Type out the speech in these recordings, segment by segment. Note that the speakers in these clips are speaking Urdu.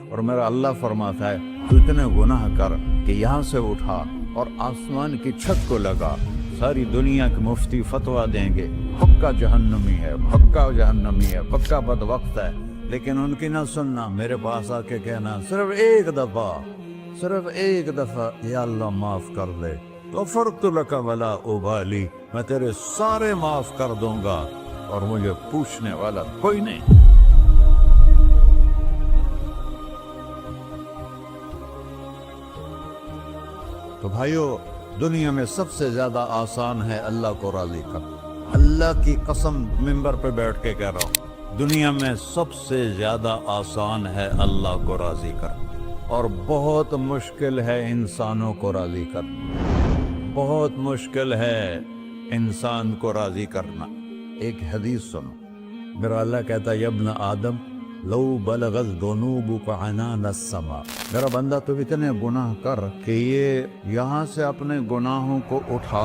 اور میرا اللہ فرماتا ہے تو اتنے گناہ کر کہ یہاں سے اٹھا اور آسمان کی چھت کو لگا، ساری دنیا کے مفتی فتویٰ دیں گے پکا جہنمی ہے، پکا جہنمی ہے، پکا بدبخت ہے، لیکن ان کی نہ سننا، میرے پاس آ کے کہنا صرف ایک دفعہ یا اللہ معاف کر دے، غفرت لک ولا ابالی، میں تیرے سارے معاف کر دوں گا اور مجھے پوچھنے والا کوئی نہیں۔ تو بھائیو، دنیا میں سب سے زیادہ آسان ہے اللہ کو راضی کرنا، اللہ کی قسم ممبر پہ بیٹھ کے کہہ رہا ہوں، دنیا میں سب سے زیادہ آسان ہے اللہ کو راضی کرنا، اور بہت مشکل ہے انسانوں کو راضی کرنا، بہت مشکل ہے انسان کو راضی کرنا۔ ایک حدیث سنو، میرا اللہ کہتا ہے یا ابن آدم لو بلغت ذنوبک عنان السماء، میرا بندہ تو اتنے گناہ کر کہ یہ یہاں سے اپنے گناہوں کو اٹھا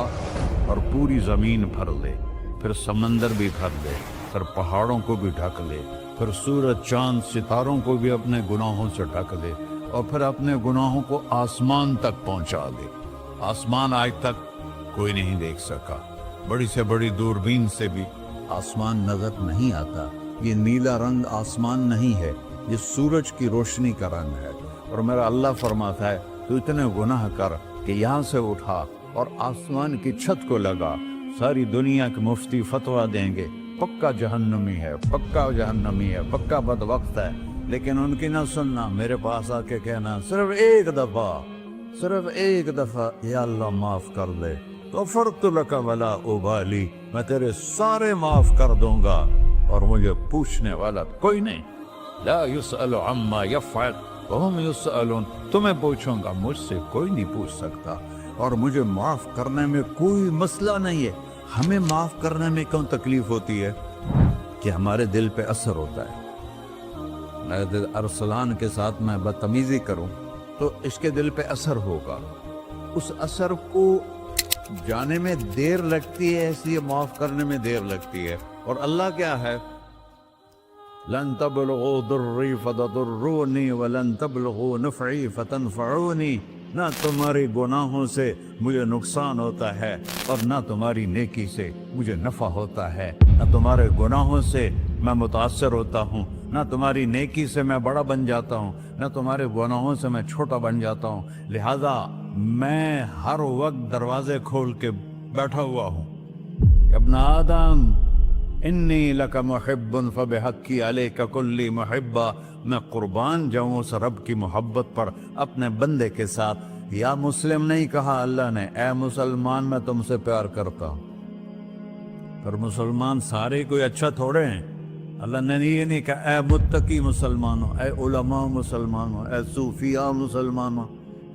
اور پوری زمین بھر لے، پھر سمندر بھی بھر لے، پھر پہاڑوں کو بھی ڈھک لے، پھر سورج چاند ستاروں کو بھی اپنے گناہوں سے ڈھک لے، اور پھر اپنے گناہوں کو آسمان تک پہنچا دے۔ آسمان آج تک کوئی نہیں دیکھ سکا، بڑی سے بڑی دوربین سے بھی آسمان نظر نہیں آتا، یہ نیلا رنگ آسمان نہیں ہے، یہ سورج کی روشنی کا رنگ ہے۔ اور میرا اللہ فرماتا ہے تو اتنے گناہ کر کہ یہاں سے اٹھا اور آسمان کی چھت کو لگا، ساری دنیا کے مفتی فتویٰ دیں گے پکا جہنمی ہے، پکا جہنمی ہے، پکا بدبخت ہے، لیکن ان کی نہ سننا، میرے پاس آ کے کہنا صرف ایک دفعہ یا اللہ معاف کر دے، غفرت لک ولا ابالی، میں تیرے سارے معاف کر دوں گا اور مجھے پوچھنے والا کوئی نہیں۔ لا يسأل عما يفعل وهم يسألون، تمہیں پوچھوں گا، مجھ سے کوئی نہیں پوچھ سکتا، اور مجھے معاف کرنے میں کوئی مسئلہ نہیں ہے۔ ہمیں معاف کرنے میں کیوں تکلیف ہوتی ہے؟ کہ ہمارے دل پہ اثر ہوتا ہے۔ ارسلان کے ساتھ میں بدتمیزی کروں تو اس کے دل پہ اثر ہوگا، اس اثر کو جانے میں دیر لگتی ہے، اس لیے معاف کرنے میں دیر لگتی ہے۔ اور اللہ کیا ہے؟ لن تبلغوا ضری فتضرونی ولن تبلغوا نفعی فتنفعونی، نہ تمہاری گناہوں سے مجھے نقصان ہوتا ہے اور نہ تمہاری نیکی سے مجھے نفع ہوتا ہے، نہ تمہارے گناہوں سے میں متاثر ہوتا ہوں، نہ تمہاری نیکی سے میں بڑا بن جاتا ہوں، نہ تمہارے گناہوں سے میں چھوٹا بن جاتا ہوں، لہذا میں ہر وقت دروازے کھول کے بیٹھا ہوا ہوں۔ ابن آدم انی لک محب فبحقی علیک کلی محبہ، میں قربان جاؤں اس رب کی محبت پر اپنے بندے کے ساتھ۔ یا مسلم نہیں کہا اللہ نے، اے مسلمان میں تم سے پیار کرتا ہوں۔ پر مسلمان سارے کوئی اچھا تھوڑے ہیں، اللہ نے یہ نہیں کہا اے متقی مسلمانوں، اے علماء مسلمانوں، اے صوفیاء مسلمانوں،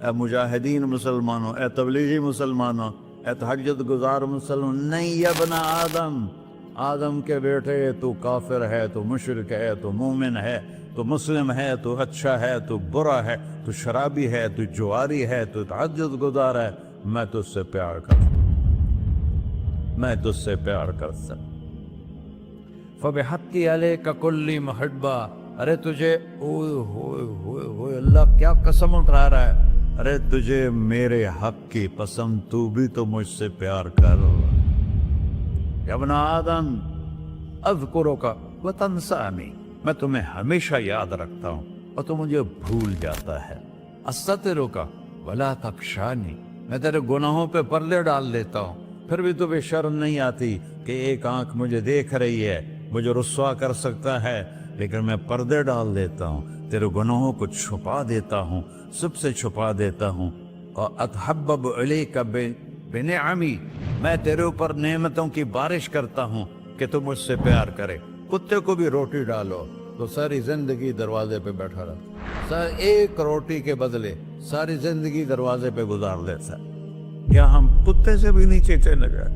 اے مجاہدین مسلمانوں، اے تبلیغی مسلمانوں، اے تہجد گزار مسلمان، نہیں یا ابن آدم، آدم کے بیٹے، تو کافر ہے، تو مشرک ہے، تو مومن ہے، تو مسلم ہے، تو اچھا ہے، تو برا ہے، تو شرابی ہے، تو جواری ہے، تو تہجد گزار ہے، میں تجھ سے پیار کرتا ہوں، میں تجھ سے پیار کرتا ہوں۔ فبحقی علیک کلی محبہ، ارے تجھے اوئے ہوئے ہوئے ہوئے، اللہ کیا قسم اٹھا رہا ہے، ارے تجھے میرے حق کی قسم، تو بھی تو مجھ سے پیار کر۔ یا ابن آدم اذکرک وتنسانی، میں تمہیں ہمیشہ یاد رکھتا ہوں اور تو مجھے بھول جاتا ہے۔ استترک ولا تخشانی، میں تیرے گناہوں پہ پردے ڈال دیتا ہوں، پھر بھی تمہیں شرم نہیں آتی کہ ایک آنکھ مجھے دیکھ رہی ہے، مجھے رسوا کر سکتا ہے، لیکن میں پردے ڈال دیتا ہوں، تیرے گناہوں کو چھپا دیتا ہوں، سب سے چھپا دیتا ہوں۔ اور اتحبب علیک بنعمی، میں تیرے اوپر نعمتوں کی بارش کرتا ہوں کہ تو مجھ سے پیار کرے۔ کتے کو بھی روٹی ڈالو تو ساری زندگی دروازے پہ بیٹھا رہتا، ایک روٹی کے بدلے ساری زندگی دروازے پہ گزار لیتا، کیا ہم کتے سے بھی نیچے چلے گئے؟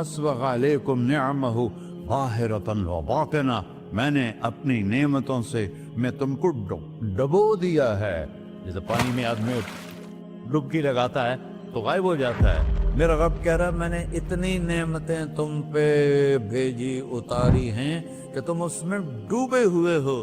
اسبغ علیکم نعمہ ظاہرۃ و باطنہ، میں نے اپنی نعمتوں سے میں تم کو ڈبو دیا ہے، جیسے پانی میں آدمی ڈبکی لگاتا ہے تو غائب ہو جاتا ہے۔ میرا رب کہہ رہا ہے میں نے اتنی نعمتیں تم پہ بھیجی، اتاری ہیں کہ تم اس میں ڈوبے ہوئے ہو،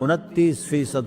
29%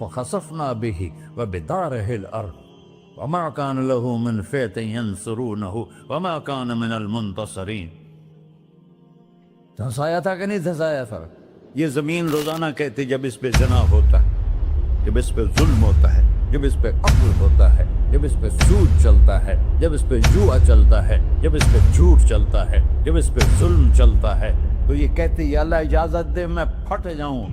فخسفنا به وبداره الأرض وما كان له من فئة ينصرونه وما كان من المنتصرين. دھنسایا تھا کہ نہیں دھنسایا تھا؟ یہ زمین روزانہ کہتی جب اس پہ زنا ہوتا ہے، جب اس پہ ظلم ہوتا ہے، جب اس پہ قتل ہوتا ہے، جب اس پہ سود چلتا ہے، جب اس پہ جوا چلتا ہے، جب اس پہ جھوٹ چلتا ہے، جب اس پہ ظلم چلتا ہے، تو یہ کہتے یا اللہ اجازت دے میں پھٹ جاؤں،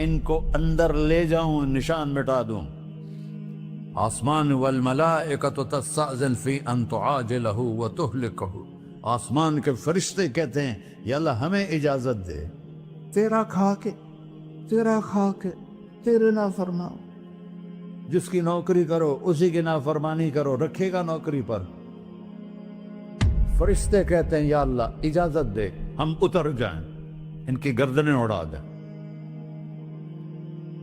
ان کو اندر لے جاؤں، نشان مٹا دوں. آسمان والملائکۃ تستأذن فی ان تعاجلہ وتہلکہ. آسمان کے فرشتے کہتے ہیں یا اللہ ہمیں اجازت دے، تیرا کھا کے تیرے نافرمان، جس کی نوکری کرو اسی کی نافرمانی کرو، رکھے گا نوکری پر. فرشتے کہتے ہیں یا اللہ اجازت دے ہم اتر جائیں، ان کی گردنیں اڑا دیں.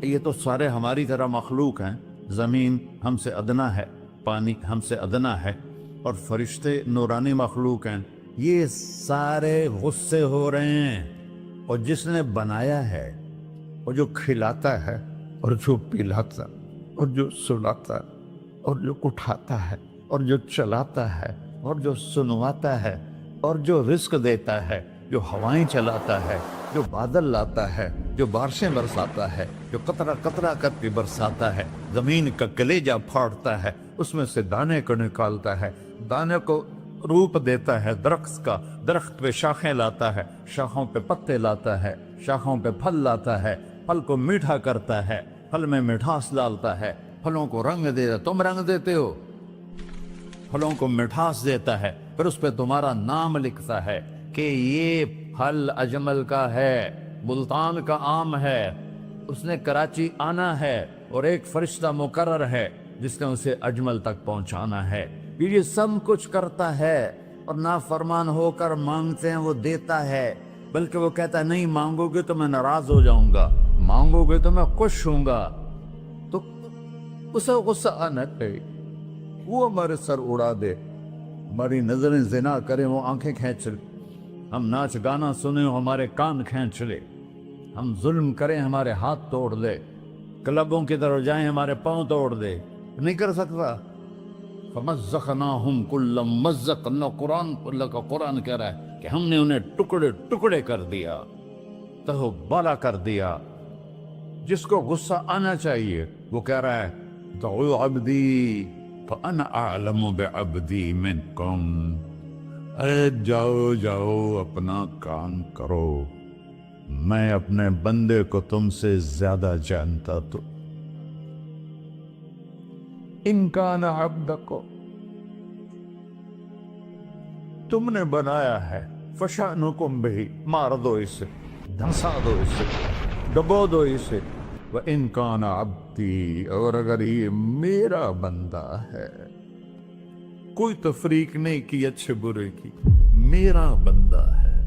یہ تو سارے ہماری طرح مخلوق ہیں، زمین ہم سے ادنا ہے، پانی ہم سے ادنا ہے، اور فرشتے نورانی مخلوق ہیں. یہ سارے غصے ہو رہے ہیں، اور جس نے بنایا ہے، اور جو کھلاتا ہے، اور جو پلاتا، اور جو سلاتا، اور جو اٹھاتا ہے، اور جو چلاتا ہے، اور جو سنواتا ہے، اور جو رزق دیتا ہے، جو ہوائیں چلاتا ہے، جو بادل لاتا ہے، جو بارشیں برساتا ہے، جو قطرہ قطرہ کر کے برساتا ہے، زمین کا کلیجہ پھاڑتا ہے، اس میں سے دانے کو نکالتا ہے، دانے کو روپ دیتا ہے درخت کا، درخت پہ شاخیں لاتا ہے، شاخوں پہ پتے لاتا ہے، شاخوں پہ پھل لاتا ہے، پھل کو میٹھا کرتا ہے، پھل میں مٹھاس ڈالتا ہے، پھلوں کو رنگ دیتا. تم رنگ دیتے ہو، پھلوں کو مٹھاس دیتا ہے، پھر اس پہ تمہارا نام لکھتا ہے کہ یہ پھل اجمل کا ہے، ملتان کا آم ہے، اس نے کراچی آنا ہے، اور ایک فرشتہ مقرر ہے جس نے اسے اجمل تک پہنچانا ہے. یہ سب کچھ کرتا ہے، اور نافرمان ہو کر مانگتے ہیں وہ دیتا ہے، بلکہ وہ کہتا ہے نہیں مانگو گے تو میں ناراض ہو جاؤں گا، مانگو گے تو میں خوش ہوں گا. تو اسے غصہ آنا چاہیے، وہ ہمارے سر اڑا دے، ہماری نظریں زنا کریں وہ آنکھیں کھینچ لے، ہم ناچ گانا سنیں ہمارے کان کھینچ لے، ہم ظلم کریں ہمارے ہاتھ توڑ دے، کلبوں کی طرف جائیں ہمارے پاؤں توڑ دے. نہیں کر سکتا. فَمَزَّقْنَاهُمْ كُلَّ مُمَزَّقٍ. اللہ کا قرآن کہہ رہا ہے کہ ہم نے انہیں ٹکڑے ٹکڑے کر دیا، تہو بالا کر دیا. جس کو غصہ آنا چاہیے وہ کہہ رہا ہے دعوا عبدی فانا اعلم بعبدی منکم. ارے جاؤ جاؤ اپنا کام کرو، میں اپنے بندے کو تم سے زیادہ جانتا. تو ان کان عبدکو، تم نے بنایا ہے، فشانکم بہی، مار دو اسے، دھنسا دو اسے، ڈبو دو اسے. وَإِن كَانَ عَبْدِي، اور اگر یہ میرا بندہ ہے، کوئی تفریق نہیں کی اچھے برے کی، میرا بندہ ہے.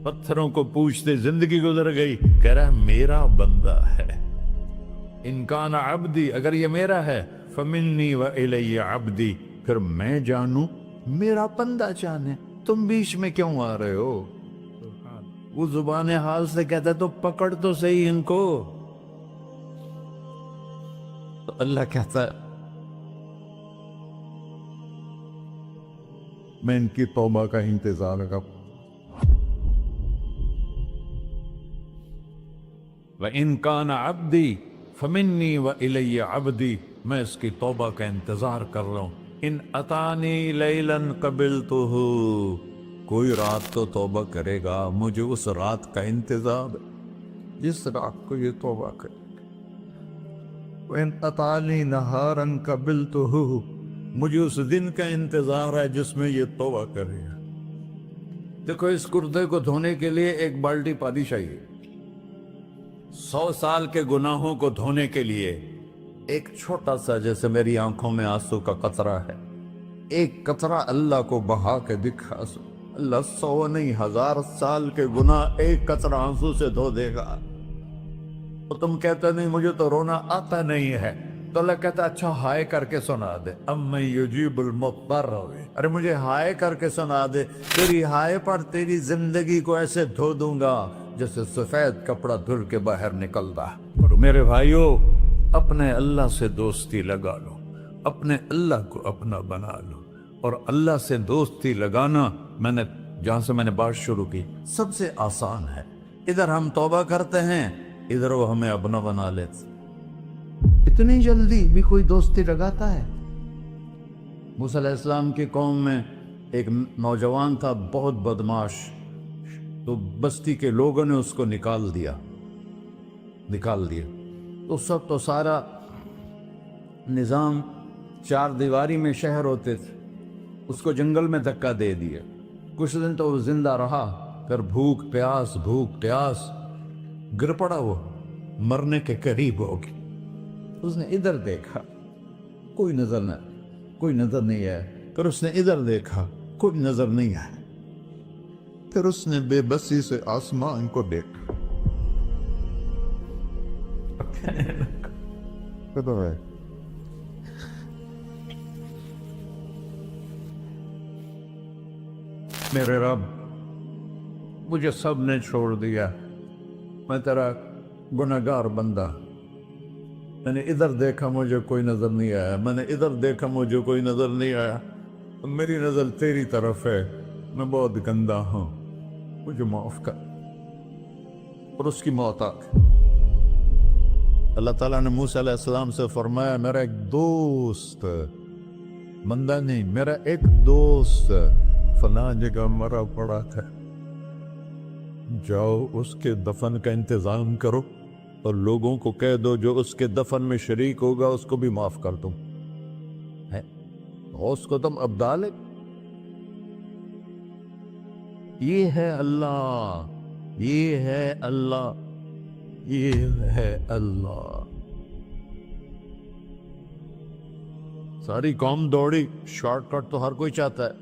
پتھروں کو پوچھتے زندگی گزر گئی، کہہ رہا ہے میرا بندہ ہے. ان کان عبدی، اگر یہ میرا ہے، فمنی والی عبدی، پھر میں جانوں میرا بندہ جانے. تم بیچ میں کیوں آ رہے ہو؟ وہ زبان حال سے کہتا ہے تو پکڑ تو صحیح ان کو. تو اللہ کہتا ہے میں ان کی توبہ کا انتظار کروں. وَإِن كَانَ عَبْدِي فَمِنِّي وَإِلَيَّ عَبْدِي، میں اس کی توبہ کا انتظار کر رہا ہوں. ان اتانی لیلاً قبلتہ، کوئی رات تو توبہ کرے گا، مجھے اس رات کا انتظار ہے جس رات کو یہ توبہ کرے. وَإِن أَتَانِي نَهَارًا قَبِلْتُهُ، مجھے اس دن کا انتظار ہے جس میں یہ توبہ کرے گا. دیکھو اس کردے کو دھونے کے لیے ایک بالٹی پانی چاہیے. 100 سال کے گناہوں کو دھونے کے لیے ایک چھوٹا سا، جیسے میری آنکھوں میں آنسو کا قطرہ ہے، ایک قطرہ اللہ کو بہا کے دکھا. اللہ 100 نہیں 1000 سال کے گناہ ایک قطرہ آنسو سے دھو دے گا. تو تم کہتے نہیں مجھے تو رونا آتا نہیں ہے، تو اللہ کہتا اچھا ہائے کر کے سنا دے. اَمَّن يُجِيبُ الْمُضْطَرَّ، ارے مجھے ہائے کر کے سنا دے، تیری ہائے پر تیری زندگی کو ایسے دھو دوں گا جیسے سفید کپڑا دھل کے باہر نکلتا. اور میرے بھائیو، اپنے اللہ سے دوستی لگا لو، اپنے اللہ کو اپنا بنا لو. اور اللہ سے دوستی لگانا، جہاں سے میں نے بات شروع کی، سب سے آسان ہے. ادھر ہم توبہ کرتے ہیں، ادھر وہ ہمیں اپنا بنا لیتے. اتنی جلدی بھی کوئی دوستی لگاتا ہے؟ موسیٰ علیہ السلام کی قوم میں ایک نوجوان تھا، بہت بدماش. تو بستی کے لوگوں نے اس کو نکال دیا. تو سارا نظام 4 دیواری میں شہر ہوتے تھے، اس کو جنگل میں دھکا دے دیا. کچھ دن تو وہ زندہ رہا، پھر بھوک پیاس گر پڑا، وہ مرنے کے قریب ہو گیا. اس نے ادھر دیکھا، کوئی نظر نہیں آیا. پھر اس نے ادھر دیکھا، کوئی نظر نہیں آیا. پھر اس نے بے بسی سے آسمان کو دیکھا. میرے رب، مجھے سب نے چھوڑ دیا، میں تیرا گنہگار بندہ. میں نے ادھر دیکھا، مجھے کوئی نظر نہیں آیا. میں نے ادھر دیکھا، مجھے کوئی نظر نہیں آیا. میری نظر تیری طرف ہے، میں بہت گندا ہوں، مجھے معاف کر. اور اس کی موت آ گئی. اللہ تعالیٰ نے موسیٰ علیہ السلام سے فرمایا، میرا ایک دوست، بندہ نہیں، میرا ایک دوست فلاں جگہ مرا پڑا تھا، جاؤ اس کے دفن کا انتظام کرو اور لوگوں کو کہہ دو جو اس کے دفن میں شریک ہوگا اس کو بھی معاف کر دوں. اس کو تم ابدال ہے. یہ ہے اللہ. ساری قوم دوڑی، شارٹ کٹ تو ہر کوئی چاہتا ہے.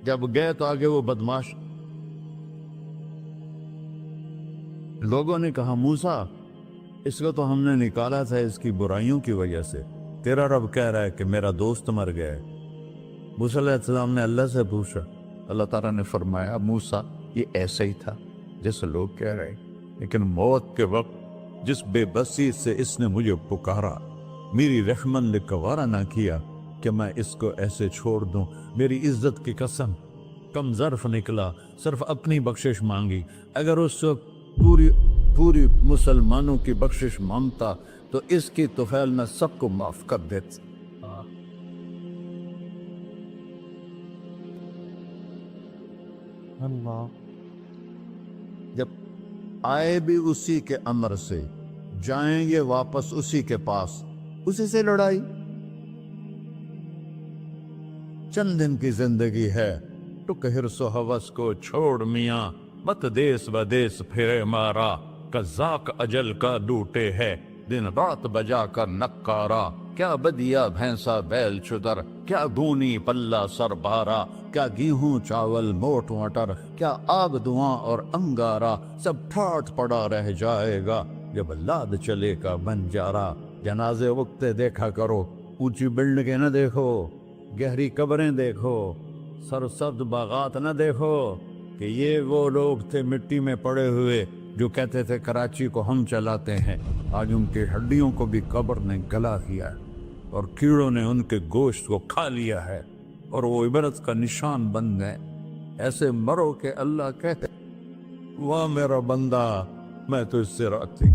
جب گئے تو آگے وہ بدماش. لوگوں نے کہا، موسیٰ، اس کو تو ہم نے نکالا تھا اس کی برائیوں کی وجہ سے، تیرا رب کہہ رہا ہے کہ میرا دوست مر گیا ہے. موسیٰ علیہ السلام نے اللہ سے پوچھا. اللہ تعالیٰ نے فرمایا، موسیٰ یہ ایسا ہی تھا جیسے لوگ کہہ رہے ہیں، لیکن موت کے وقت جس بے بسی سے اس نے مجھے پکارا، میری رحمت نے گوارا نہ کیا کہ میں اس کو ایسے چھوڑ دوں. میری عزت کی قسم، کم ظرف نکلا، صرف اپنی بخشش مانگی. اگر اس وقت پوری مسلمانوں کی بخشش مانگتا تو اس کی طفیل میں سب کو معاف کر دیتا. اللہ جب آئے بھی اسی کے امر سے، جائیں گے واپس اسی کے پاس، اسی سے لڑائی. چند دن کی زندگی ہے، ٹک حرص و ہوس کو چھوڑ میاں، مت دیس بدیس پھرے مارا، قزاق اجل کا لوٹے ہے، دن رات بجا کر نکارا. کیا بدیا بھینسا بیل چدر، کیا گونی پلہ سر بارا، کیا گیہوں چاول موٹ مٹر، کیا آگ دھواں اور انگارا، سب ٹھاٹھ پڑا رہ جائے گا جب لاد چلے کا بنجارا. جنازے وقتے دیکھا کرو، اونچی بلڈنگیں نہ دیکھو، گہری قبریں دیکھو، سرسبز باغات نہ دیکھو کہ یہ وہ لوگ تھے مٹی میں پڑے ہوئے جو کہتے تھے کراچی کو ہم چلاتے ہیں. آج ان کی ہڈیوں کو بھی قبر نے گلا کیا ہے اور کیڑوں نے ان کے گوشت کو کھا لیا ہے اور وہ عبرت کا نشان بن گئے. ایسے مرو کہ اللہ کہتے، واہ میرا بندہ، میں تو اس سے راضی.